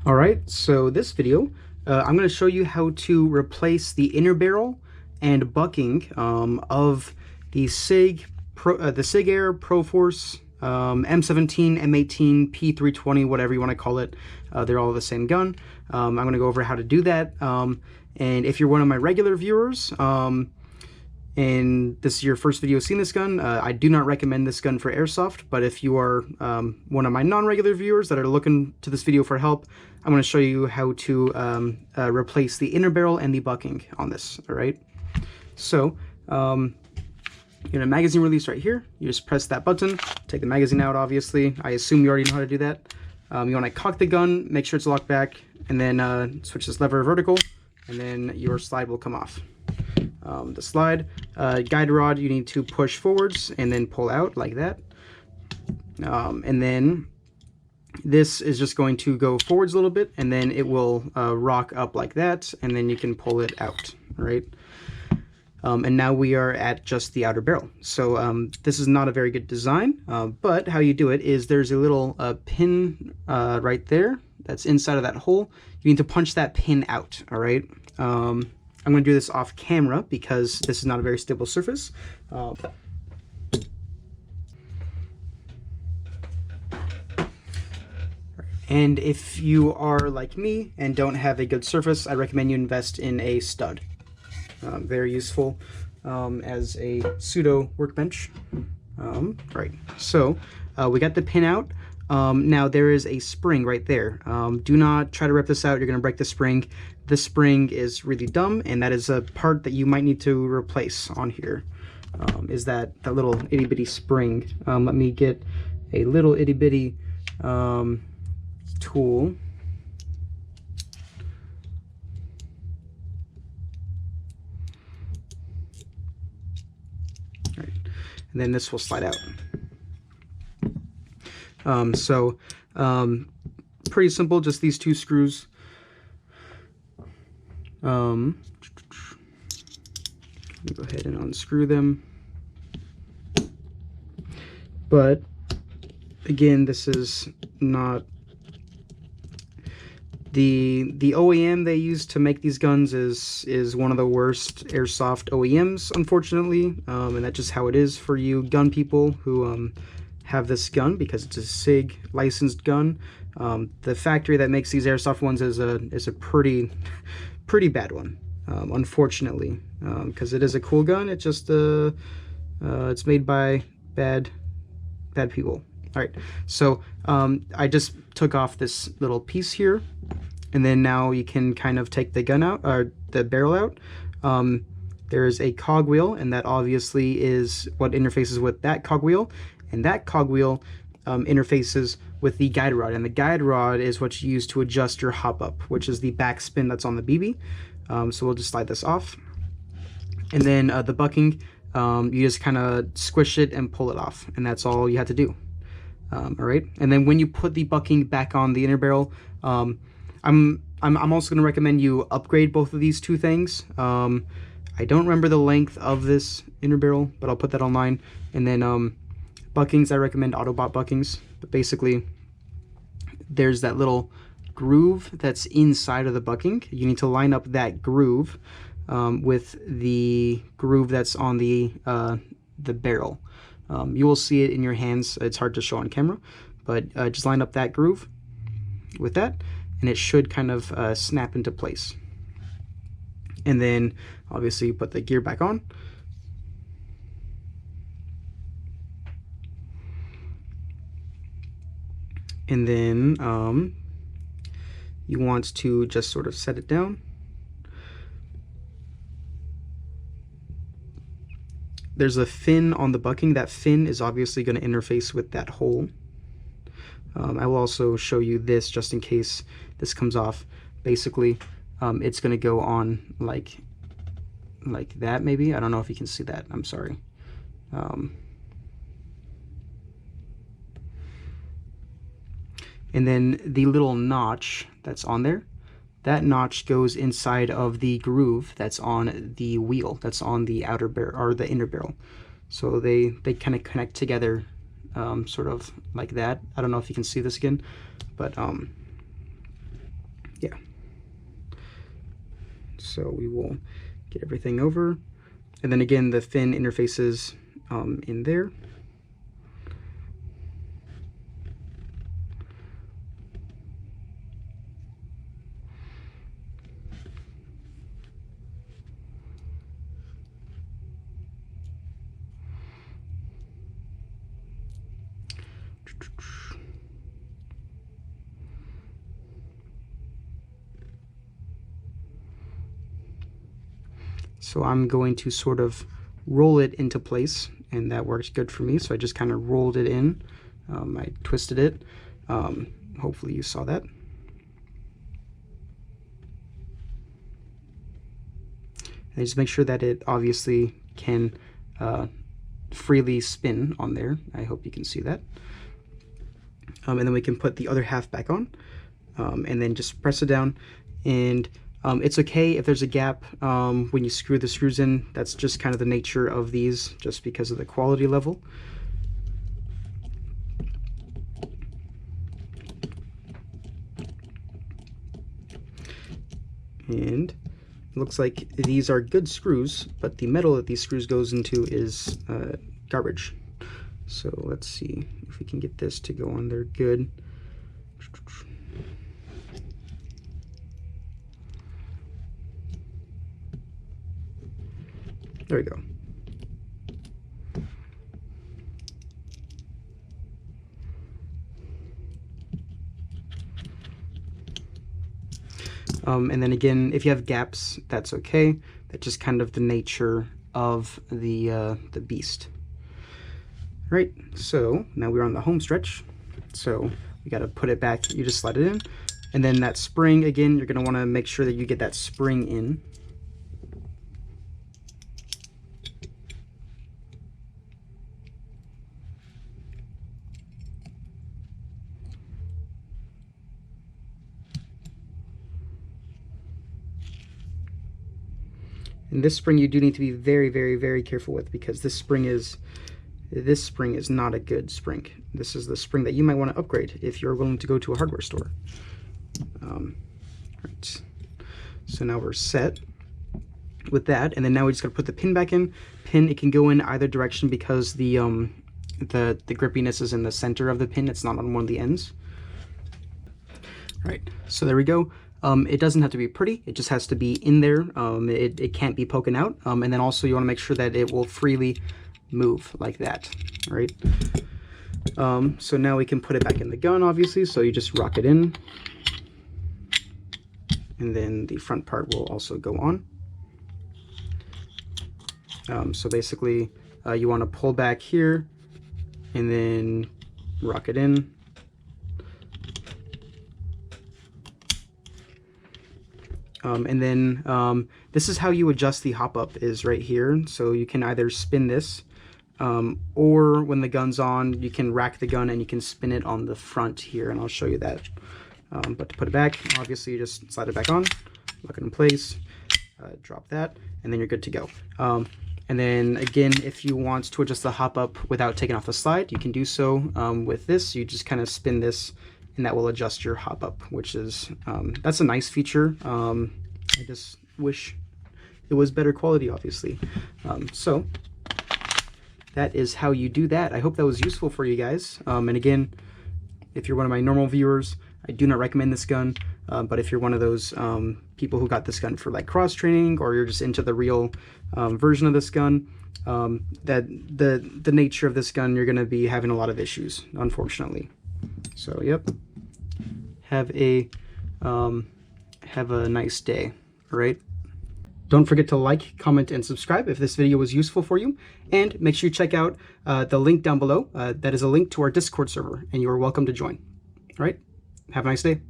All right, so this video, I'm going to show you how to replace the inner barrel and bucking of the Sig Air Proforce m17, m18, p320, whatever you want to call it. They're all the same gun. I'm going to go over how to do that. And if you're one of my regular viewers, and this is your first video seeing this gun, I do not recommend this gun for airsoft, but if you are one of my non-regular viewers that are looking to this video for help, I'm going to show you how to replace the inner barrel and the bucking on this, all right? So, you get a magazine release right here. You just press that button, take the magazine out, obviously. I assume you already know how to do that. You want to cock the gun, make sure it's locked back, and then switch this lever vertical, and then your slide will come off. The slide guide rod you need to push forwards and then pull out like that, and then this is just going to go forwards a little bit, and then it will rock up like that, and then you can pull it out, right? And now we are at just the outer barrel. So this is not a very good design, but how you do it is there's a little pin right there that's inside of that hole. You need to punch that pin out, all right? I'm going to do this off camera because this is not a very stable surface. And if you are like me and don't have a good surface, I recommend you invest in a stud. Very useful as a pseudo workbench. Right, so we got the pin out. Now there is a spring right there. Do not try to rip this out, you're going to break the spring. This spring is really dumb, and that is a part that you might need to replace on here. Is that little itty bitty spring. Let me get a little itty bitty tool. Right. And then this will slide out. Pretty simple, just these two screws. Let me go ahead and unscrew them. But again, this is not the OEM they use to make these guns is one of the worst airsoft OEMs, unfortunately, and that's just how it is for you gun people who have this gun, because it's a Sig licensed gun. The factory that makes these airsoft ones is a pretty bad one, unfortunately, because it is a cool gun. It just it's made by bad people. All right, so I just took off this little piece here, and then now you can kind of take the gun out, or the barrel out. There's a cogwheel, and that obviously is what interfaces with that cogwheel, and that cogwheel interfaces with the guide rod, and the guide rod is what you use to adjust your hop up, which is the backspin that's on the BB. So we'll just slide this off, and then the bucking, you just kind of squish it and pull it off, and that's all you have to do. All right, and then when you put the bucking back on the inner barrel, I'm also going to recommend you upgrade both of these two things. I don't remember the length of this inner barrel, but I'll put that online. And then buckings, I recommend Autobot buckings. But basically, there's that little groove that's inside of the bucking. You need to line up that groove with the groove that's on the barrel. You will see it in your hands. It's hard to show on camera, but just line up that groove with that, and it should kind of snap into place. And then obviously you put the gear back on. And then you want to just sort of set it down. There's a fin on the bucking. That fin is obviously going to interface with that hole. I will also show you this just in case this comes off. Basically, it's going to go on like that, maybe. I don't know if you can see that. I'm sorry. And then the little notch that's on there, that notch goes inside of the groove that's on the wheel, that's on the outer barrel, or the inner barrel. So they kind of connect together, sort of like that. I don't know if you can see this again, but Yeah. So we will get everything over. And then again, the fin interfaces in there. So I'm going to sort of roll it into place, and that works good for me. So I just kind of rolled it in. I twisted it. Hopefully you saw that. And just make sure that it obviously can freely spin on there. I hope you can see that. And then we can put the other half back on, and then just press it down. And it's okay if there's a gap when you screw the screws in. That's just kind of the nature of these, just because of the quality level. And it looks like these are good screws, but the metal that these screws goes into is garbage. So let's see if we can get this to go on there good. There we go. And then again, if you have gaps, that's okay. That's just kind of the nature of the beast. All right, so now we're on the home stretch. So we got to put it back. You just slide it in, and then that spring again. You're going to want to make sure that you get that spring in. And this spring you do need to be very, very, very careful with, because this spring is not a good spring. This is the spring that you might want to upgrade if you're willing to go to a hardware store. Right. So now we're set with that, and then now we just got to put the pin back in. Pin, it can go in either direction because the grippiness is in the center of the pin. It's not on one of the ends. All right. So there we go. It doesn't have to be pretty, it just has to be in there. It can't be poking out. And then also you want to make sure that it will freely move like that, right? So now we can put it back in the gun, obviously. So you just rock it in. And then the front part will also go on. So basically, you want to pull back here and then rock it in. And then this is how you adjust the hop-up, is right here. So you can either spin this, or when the gun's on, you can rack the gun and you can spin it on the front here, and I'll show you that. But to put it back, obviously you just slide it back on, lock it in place, drop that, and then you're good to go. And then again, if you want to adjust the hop-up without taking off the slide, you can do so with this. You just kind of spin this, and that will adjust your hop-up, which is, that's a nice feature. I just wish it was better quality, obviously. So that is how you do that. I hope that was useful for you guys. And again, if you're one of my normal viewers, I do not recommend this gun. But if you're one of those people who got this gun for like cross training, or you're just into the real version of this gun, that the nature of this gun, you're going to be having a lot of issues, unfortunately. So yep, have a nice day. All right, don't forget to like, comment, and subscribe if this video was useful for you, and make sure you check out the link down below. That is a link to our Discord server, and you are welcome to join. All right, have a nice day.